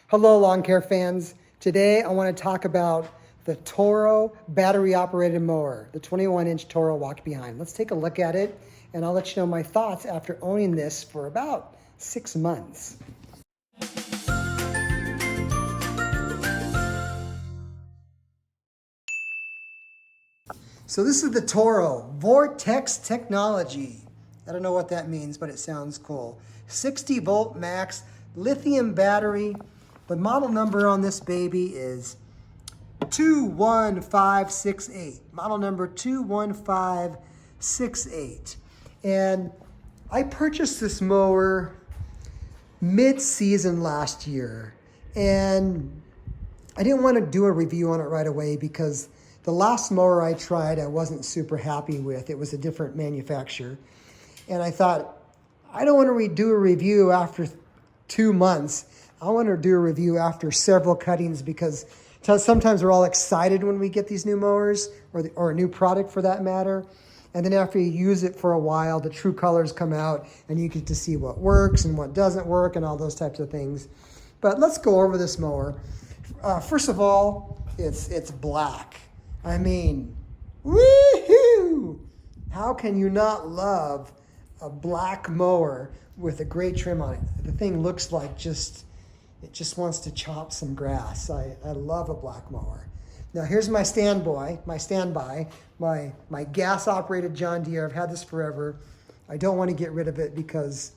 Hello, lawn care fans. Today I want to talk about the Toro battery operated mower, the 21-inch Toro walk behind. Let's take a look at it and I'll let you know my thoughts after owning this for about 6 months. So this is the Toro Vortex technology. I don't know what that means, but it sounds cool. 60 volt max lithium battery. The model number on this baby is 21568. Model number 21568. And I purchased this mower mid-season last year. And I didn't want to do a review on it right away because the last mower I tried, I wasn't super happy with. It was a different manufacturer. And I thought, I don't want to do a review after 2 months. I want to do a review after several cuttings because sometimes we're all excited when we get these new mowers or a new product for that matter. And then after you use it for a while, the true colors come out and you get to see what works and what doesn't work and all those types of things. But let's go over this mower. First of all, it's black. I mean, woohoo! How can you not love a black mower with a gray trim on it? The thing looks like it just wants to chop some grass. I love a black mower. Now here's my standby, my gas operated John Deere. I've had this forever. I don't want to get rid of it because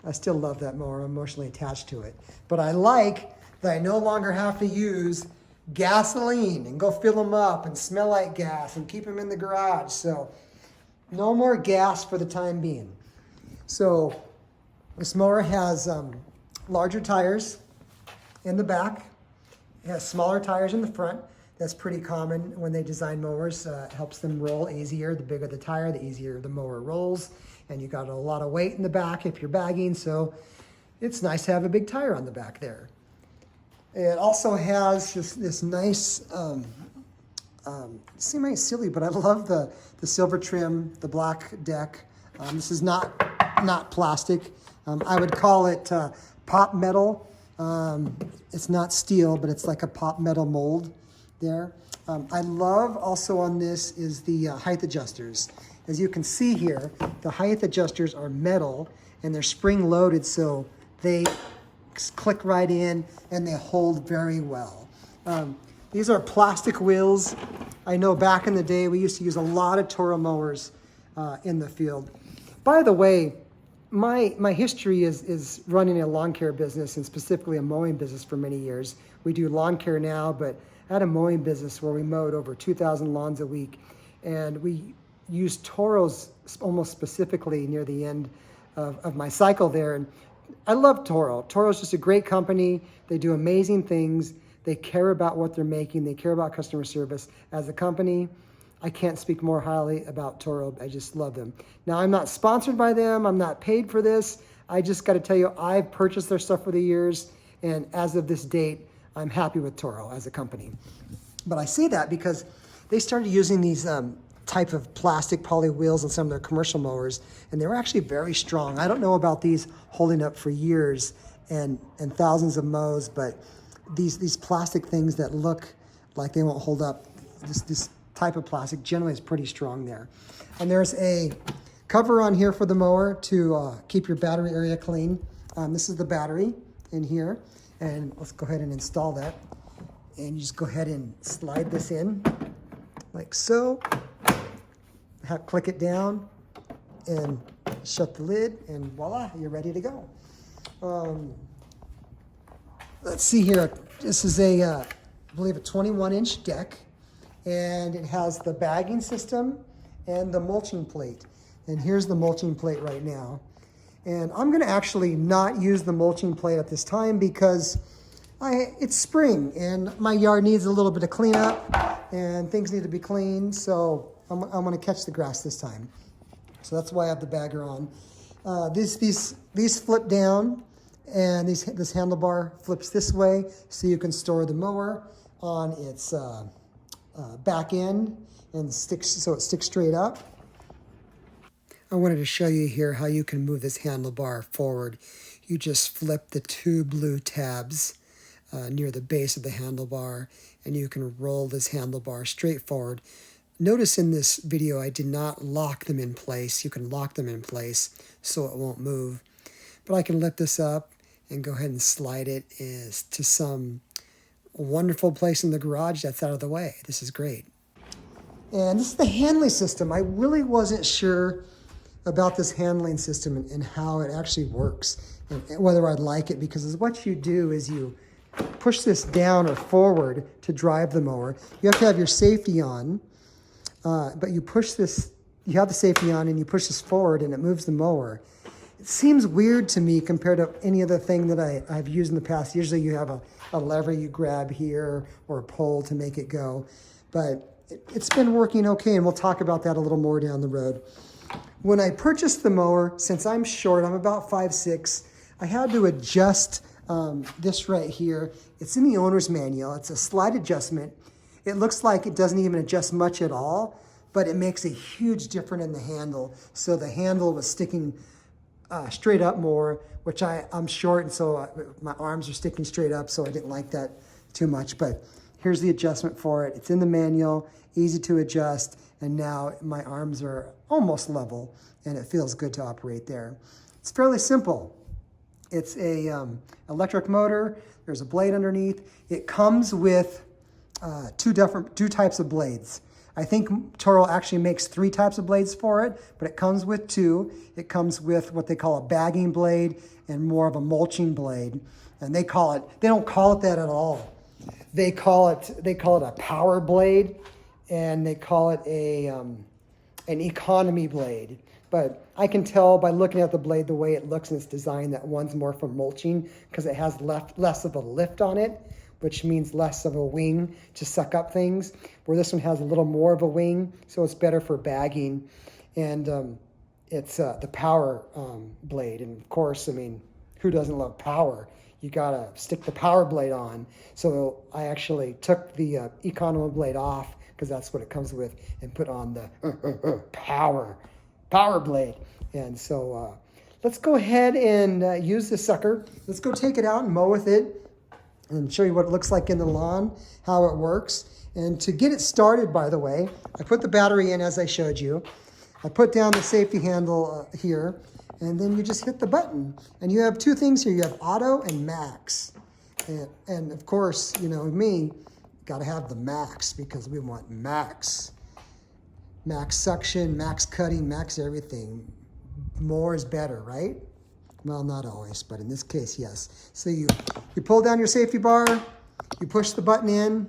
I still love that mower. I'm emotionally attached to it. But I like that I no longer have to use gasoline and go fill them up and smell like gas and keep them in the garage. So no more gas for the time being. So this mower has larger tires in the back. It has smaller tires in the front. That's pretty common when they design mowers. It helps them roll easier. The bigger the tire, the easier the mower rolls. And you got a lot of weight in the back if you're bagging. So it's nice to have a big tire on the back there. It also has this nice, seems silly, but I love the silver trim, the black deck. This is not plastic. I would call it pop metal. It's not steel, but it's like a pop metal mold there. I love also on this is the height adjusters. As you can see here, the height adjusters are metal and they're spring loaded, so they click right in and they hold very well. These are plastic wheels. I know back in the day we used to use a lot of Toro mowers in the field. By the way, my history is running a lawn care business and specifically a mowing business for many years. We do lawn care now, but I had a mowing business where we mowed over 2,000 lawns a week, and we used Toros almost specifically near the end of my cycle there. And I love Toro. Toro's just a great company. They do amazing things. They care about what they're making. They care about customer service. As a company, I can't speak more highly about Toro. I just love them. Now, I'm not sponsored by them. I'm not paid for this. I just got to tell you, I've purchased their stuff for the years. And as of this date, I'm happy with Toro as a company. But I say that because they started using these type of plastic poly wheels on some of their commercial mowers, and they were actually very strong. I don't know about these holding up for years and thousands of mows, but these plastic things that look like they won't hold up, this type of plastic generally is pretty strong there. And there's a cover on here for the mower to keep your battery area clean. This is the battery in here, and let's go ahead and install that. And you just go ahead and slide this in like so. Click it down and shut the lid, and voila, you're ready to go. Let's see here. This is I believe a 21-inch deck, and it has the bagging system and the mulching plate. And here's the mulching plate right now. And I'm gonna actually not use the mulching plate at this time because it's spring and my yard needs a little bit of cleanup and things need to be cleaned. So I'm gonna catch the grass this time. So that's why I have the bagger on. These flip down, and this handlebar flips this way so you can store the mower on its back end and so it sticks straight up. I wanted to show you here how you can move this handlebar forward. You just flip the two blue tabs near the base of the handlebar, and you can roll this handlebar straight forward. Notice in this video I did not lock them in place. You can lock them in place so it won't move. But I can lift this up and go ahead and slide it to some wonderful place in the garage that's out of the way. This is great. And this is the handling system. I really wasn't sure about this handling system and how it actually works and whether I'd like it, because what you do is you push this down or forward to drive the mower. You have to have your safety on, but you push this, you have the safety on and you push this forward and it moves the mower. It seems weird to me compared to any other thing that I've used in the past. Usually you have a lever you grab here or a pole to make it go, but it's been working okay, and we'll talk about that a little more down the road. When I purchased the mower, since I'm short, I'm about 5'6", I had to adjust this right here. It's in the owner's manual. It's a slide adjustment. It looks like it doesn't even adjust much at all, but it makes a huge difference in the handle. So the handle was sticking straight up more, which I'm short, and so my arms are sticking straight up, so I didn't like that too much. But here's the adjustment for it. It's in the manual, easy to adjust, and now my arms are almost level, and it feels good to operate there. It's fairly simple. It's a electric motor. There's a blade underneath. It comes with two types of blades. I think Toro actually makes 3 types of blades for it, but it comes with 2. It comes with what they call a bagging blade and more of a mulching blade. And they don't call it that at all. They call it a power blade, and they call it an economy blade. But I can tell by looking at the blade, the way it looks and its design, that one's more for mulching because it has less of a lift on it, which means less of a wing to suck up things, where this one has a little more of a wing, so it's better for bagging. And it's the power blade. And of course, I mean, who doesn't love power? You gotta stick the power blade on. So I actually took the economy blade off, because that's what it comes with, and put on the power blade. And so let's go ahead and use this sucker. Let's go take it out and mow with it and show you what it looks like in the lawn, how it works. And to get it started, by the way, I put the battery in as I showed you. I put down the safety handle here, and then you just hit the button. And you have 2 things here. You have auto and max. And of course, you know me, got to have the max, because we want max. Max suction, max cutting, max everything. More is better, right? Well, not always, but in this case, yes. So you pull down your safety bar, you push the button in,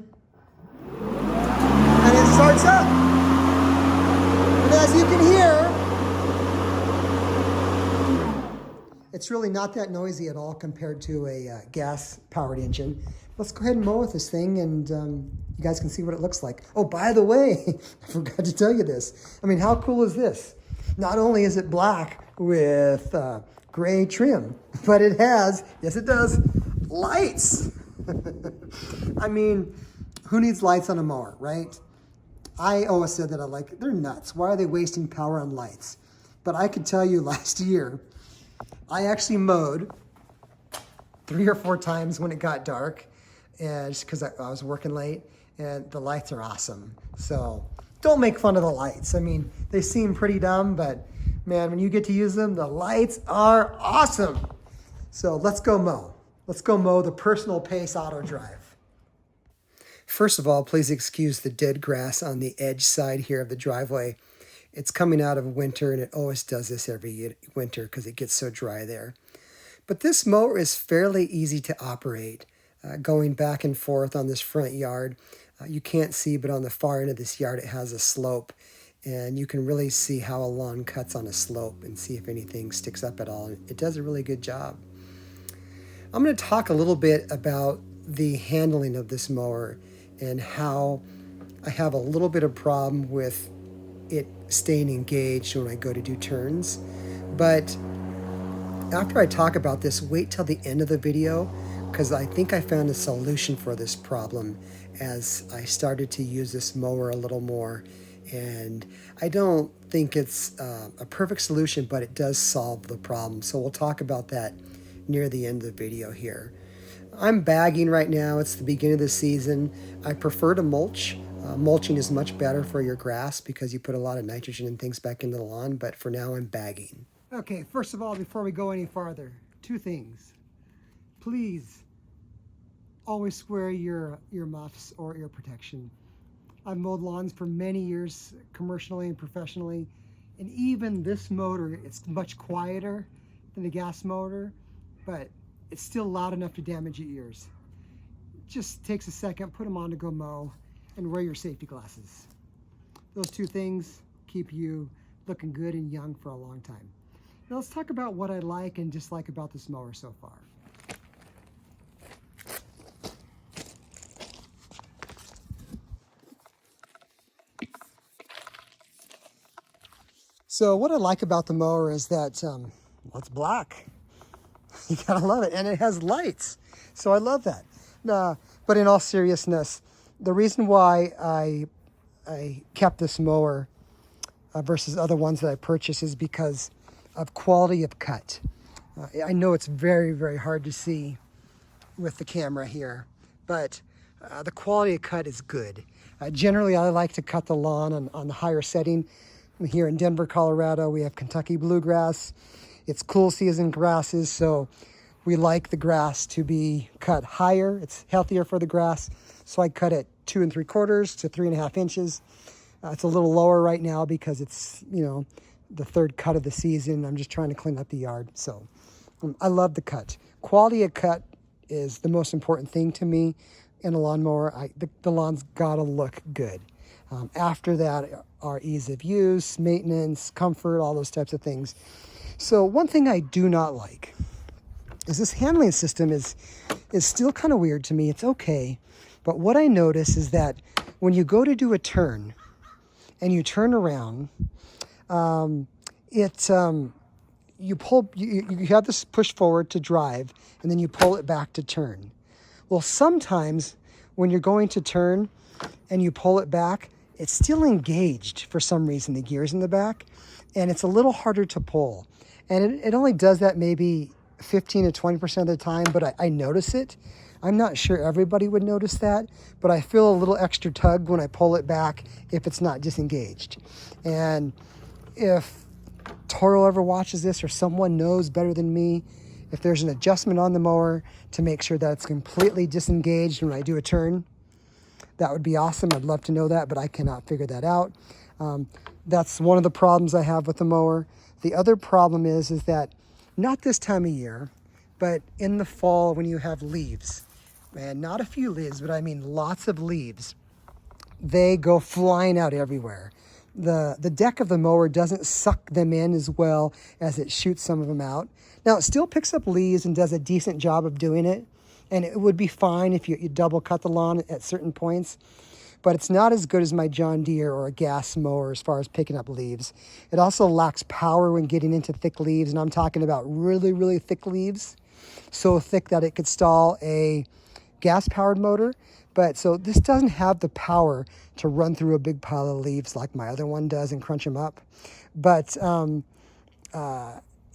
and it starts up. And as you can hear, it's really not that noisy at all compared to a gas-powered engine. Let's go ahead and mow with this thing, and you guys can see what it looks like. Oh, by the way, I forgot to tell you this. I mean, how cool is this? Not only is it black with gray trim, but it has, yes it does, lights. I mean, who needs lights on a mower, right? I always said that they're nuts. Why are they wasting power on lights? But I could tell you last year, I actually mowed 3 or 4 times when it got dark, and just because I was working late, and the lights are awesome. So don't make fun of the lights. I mean, they seem pretty dumb, but man, when you get to use them, the lights are awesome. So let's go mow. Let's go mow the Personal Pace Auto Drive. First of all, please excuse the dead grass on the edge side here of the driveway. It's coming out of winter, and it always does this every winter because it gets so dry there. But this mower is fairly easy to operate. Going back and forth on this front yard, you can't see, but on the far end of this yard, it has a slope. And you can really see how a lawn cuts on a slope and see if anything sticks up at all. It does a really good job. I'm going to talk a little bit about the handling of this mower and how I have a little bit of problem with it staying engaged when I go to do turns. But after I talk about this, wait till the end of the video, because I think I found a solution for this problem as I started to use this mower a little more. And I don't think it's a perfect solution, but it does solve the problem. So we'll talk about that near the end of the video here. I'm bagging right now. It's the beginning of the season. I prefer to mulch. Mulching is much better for your grass because you put a lot of nitrogen and things back into the lawn, but for now I'm bagging. Okay, first of all, before we go any farther, two things. Please always wear your muffs or ear protection. I've mowed lawns for many years, commercially and professionally, and even this motor, it's much quieter than the gas motor, but it's still loud enough to damage your ears. It just takes a second, put them on to go mow, and wear your safety glasses. Those two things keep you looking good and young for a long time. Now let's talk about what I like and dislike about this mower so far. So what I like about the mower is that, well, it's black. You gotta love it, and it has lights. So I love that. But in all seriousness, the reason why I kept this mower versus other ones that I purchased is because of quality of cut. I know it's very, very hard to see with the camera here, but the quality of cut is good. Generally, I like to cut the lawn on the higher setting. Here in Denver, Colorado, we have Kentucky bluegrass. It's cool season grasses, so we like the grass to be cut higher. It's healthier for the grass, so I cut it 2 3/4 to 3.5 inches. It's a little lower right now because it's, the third cut of the season. I'm just trying to clean up the yard, so I love the cut. Quality of cut is the most important thing to me in a lawnmower. The lawn's gotta look good. After that are ease of use, maintenance, comfort, all those types of things. So one thing I do not like is this handling system is still kind of weird to me. It's okay, but what I notice is that when you go to do a turn and you turn around, you have this push forward to drive, and then you pull it back to turn. Well, sometimes when you're going to turn and you pull it back, it's still engaged for some reason, the gears in the back, and it's a little harder to pull. And it only does that maybe 15 to 20% of the time, but I notice it. I'm not sure everybody would notice that, but I feel a little extra tug when I pull it back if it's not disengaged. And if Toro ever watches this, or someone knows better than me, if there's an adjustment on the mower to make sure that it's completely disengaged when I do a turn, that would be awesome. I'd love to know that, but I cannot figure that out. That's one of the problems I have with the mower. The other problem is that not this time of year, but in the fall when you have leaves, and not a few leaves, but I mean lots of leaves, they go flying out everywhere. The deck of the mower doesn't suck them in as well as it shoots some of them out. Now, it still picks up leaves and does a decent job of doing it, and it would be fine if you double cut the lawn at certain points, but it's not as good as my John Deere or a gas mower as far as picking up leaves. It also lacks power when getting into thick leaves, and I'm talking about really, really thick leaves, so thick that it could stall a gas-powered motor. But so this doesn't have the power to run through a big pile of leaves like my other one does and crunch them up. But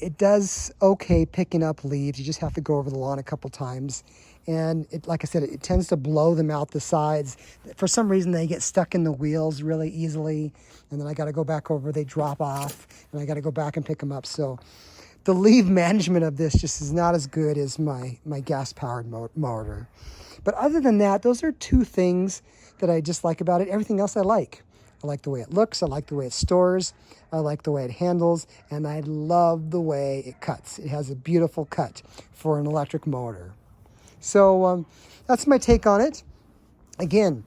it does okay picking up leaves. You just have to go over the lawn a couple times. And like I said, it tends to blow them out the sides. For some reason, they get stuck in the wheels really easily. And then I got to go back over, they drop off, and I got to go back and pick them up. So the leaf management of this just is not as good as my gas-powered motor. But other than that, those are two things that I just like about it. Everything else I like. I like the way it looks. I like the way it stores. I like the way it handles. And I love the way it cuts. It has a beautiful cut for an electric motor. So that's my take on it. Again,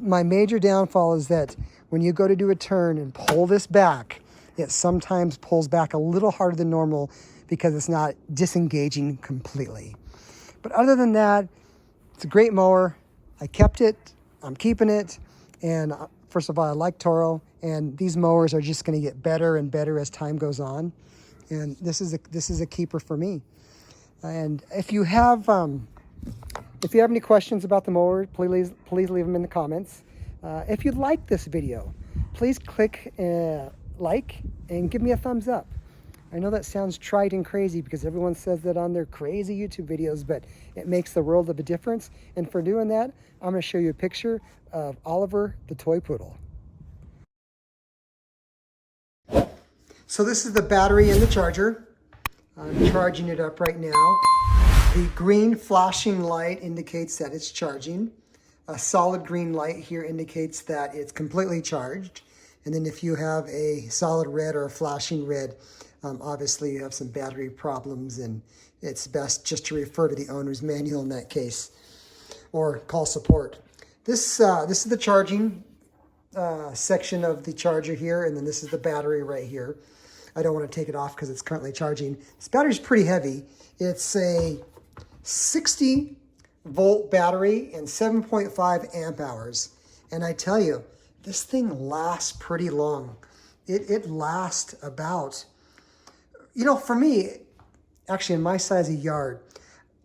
my major downfall is that when you go to do a turn and pull this back, it sometimes pulls back a little harder than normal because it's not disengaging completely. But other than that, it's a great mower. I kept it. I'm keeping it. And first of all, I like Toro. And these mowers are just going to get better and better as time goes on. And this is a keeper for me. And if you have any questions about the mower, please leave them in the comments. If you like this video, please click like and give me a thumbs up. I know that sounds trite and crazy because everyone says that on their crazy YouTube videos, but it makes the world of a difference. And for doing that, I'm going to show you a picture of Oliver the toy poodle. So this is the battery and the charger. I'm charging it up right now. The green flashing light indicates that it's charging. A solid green light here indicates that it's completely charged. And then if you have a solid red or a flashing red, obviously you have some battery problems, and it's best just to refer to the owner's manual in that case or call support. This is the charging section of the charger here, and then this is the battery right here. I don't want to take it off because it's currently charging. This battery is pretty heavy. It's a 60-volt battery and 7.5 amp hours. And I tell you, this thing lasts pretty long. It lasts about, for me, actually in my size of yard,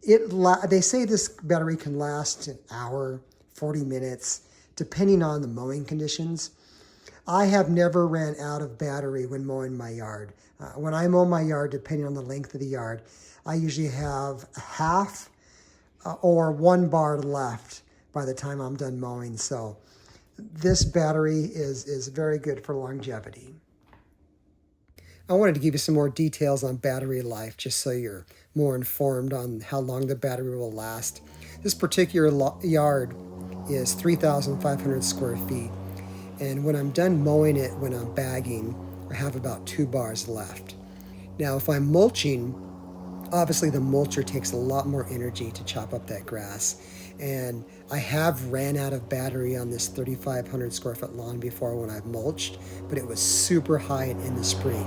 they say this battery can last an hour, 40 minutes, depending on the mowing conditions. I have never ran out of battery when mowing my yard. When I mow my yard, depending on the length of the yard, I usually have half or 1 bar left by the time I'm done mowing. So this battery is very good for longevity. I wanted to give you some more details on battery life, just so you're more informed on how long the battery will last. This particular yard is 3,500 square feet. And when I'm done mowing it, when I'm bagging, I have about 2 bars left. Now, if I'm mulching, obviously the mulcher takes a lot more energy to chop up that grass. And I have ran out of battery on this 3,500 square foot lawn before when I've mulched, but it was super high in the spring.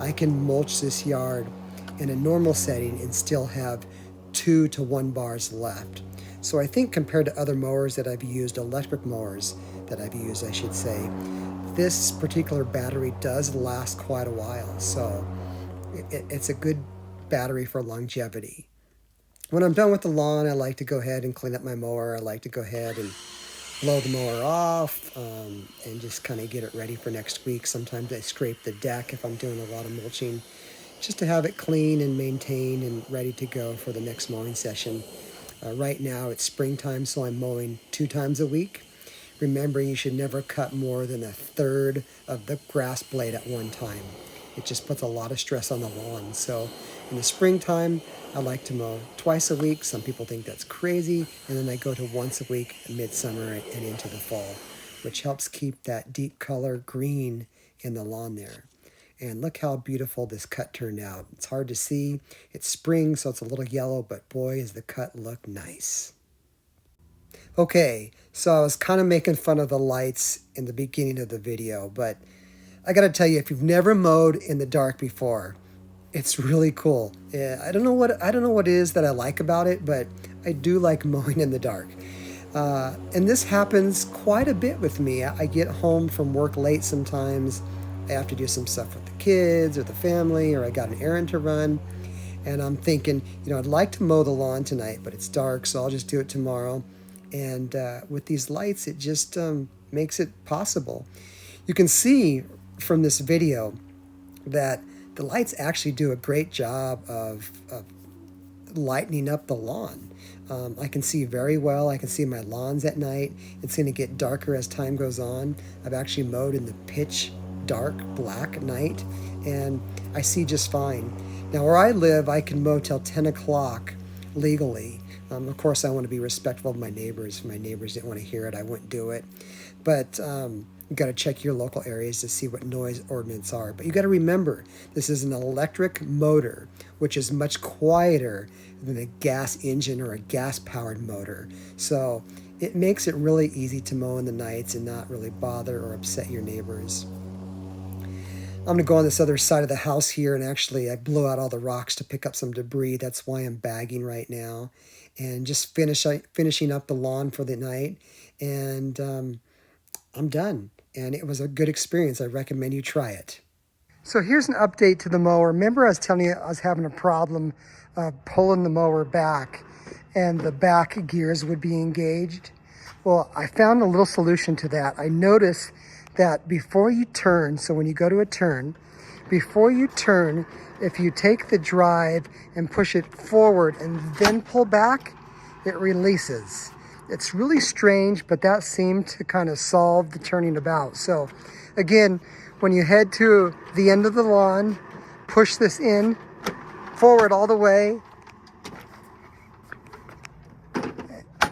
I can mulch this yard in a normal setting and still have 2 to 1 bars left. So I think compared to other mowers that I've used, electric mowers that I've used, I should say, this particular battery does last quite a while. So it's a good battery for longevity. When I'm done with the lawn, I like to go ahead and clean up my mower. I like to go ahead and blow the mower off and just kind of get it ready for next week. Sometimes I scrape the deck if I'm doing a lot of mulching, just to have it clean and maintained and ready to go for the next mowing session. Right now it's springtime, so I'm mowing 2 times a week. Remember, you should never cut more than 1/3 of the grass blade at one time. It just puts a lot of stress on the lawn. So in the springtime, I like to mow 2 a week. Some people think that's crazy. And then I go to once a week in midsummer and into the fall, which helps keep that deep color green in the lawn there. And look how beautiful this cut turned out. It's hard to see. It's spring, so it's a little yellow, but boy, does the cut look nice. Okay, so I was kind of making fun of the lights in the beginning of the video, but I got to tell you, if you've never mowed in the dark before, it's really cool. I don't know what it is that I like about it, but I do like mowing in the dark. And this happens quite a bit with me. I get home from work late sometimes. I have to do some stuff with the kids or the family, or I got an errand to run. And I'm thinking, I'd like to mow the lawn tonight, but it's dark, so I'll just do it tomorrow. And with these lights, it just makes it possible. You can see from this video that the lights actually do a great job of lightening up the lawn. I can see very well. I can see my lawns at night. It's going to get darker as time goes on. I've actually mowed in the pitch dark black night, and I see just fine. Now, where I live, I can mow till 10 o'clock legally. Of course, I want to be respectful of my neighbors. If my neighbors didn't want to hear it, I wouldn't do it. But you got to check your local areas to see what noise ordinance are. But you got to remember, this is an electric motor, which is much quieter than a gas engine or a gas-powered motor. So it makes it really easy to mow in the nights and not really bother or upset your neighbors. I'm going to go on this other side of the house here, and actually I blew out all the rocks to pick up some debris. That's why I'm bagging right now. And just finishing up the lawn for the night. And I'm done. And it was a good experience. I recommend you try it. So here's an update to the mower. Remember I was telling you I was having a problem pulling the mower back and the back gears would be engaged? Well, I found a little solution to that. I noticed that before you turn, so when you go to a turn, before you turn, if you take the drive and push it forward and then pull back, it releases. It's really strange, but that seemed to kind of solve the turning about. So again, when you head to the end of the lawn, push this in, forward all the way,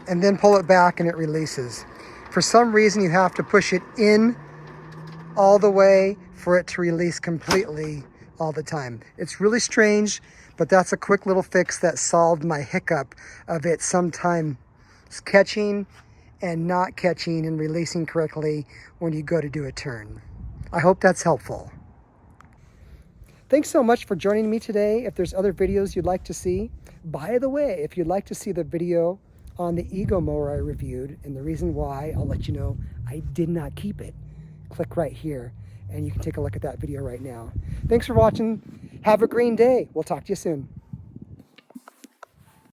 and then pull it back and it releases. For some reason, you have to push it in all the way for it to release completely all the time. It's really strange, but that's a quick little fix that solved my hiccup of it sometimes catching and not catching and releasing correctly when you go to do a turn. I hope that's helpful. Thanks so much for joining me today. If there's other videos you'd like to see, by the way, if you'd like to see the video on the Ego mower I reviewed, and the reason why, I'll let you know, I did not keep it. Click right here and you can take a look at that video right now. Thanks for watching. Have a green day. We'll talk to you soon.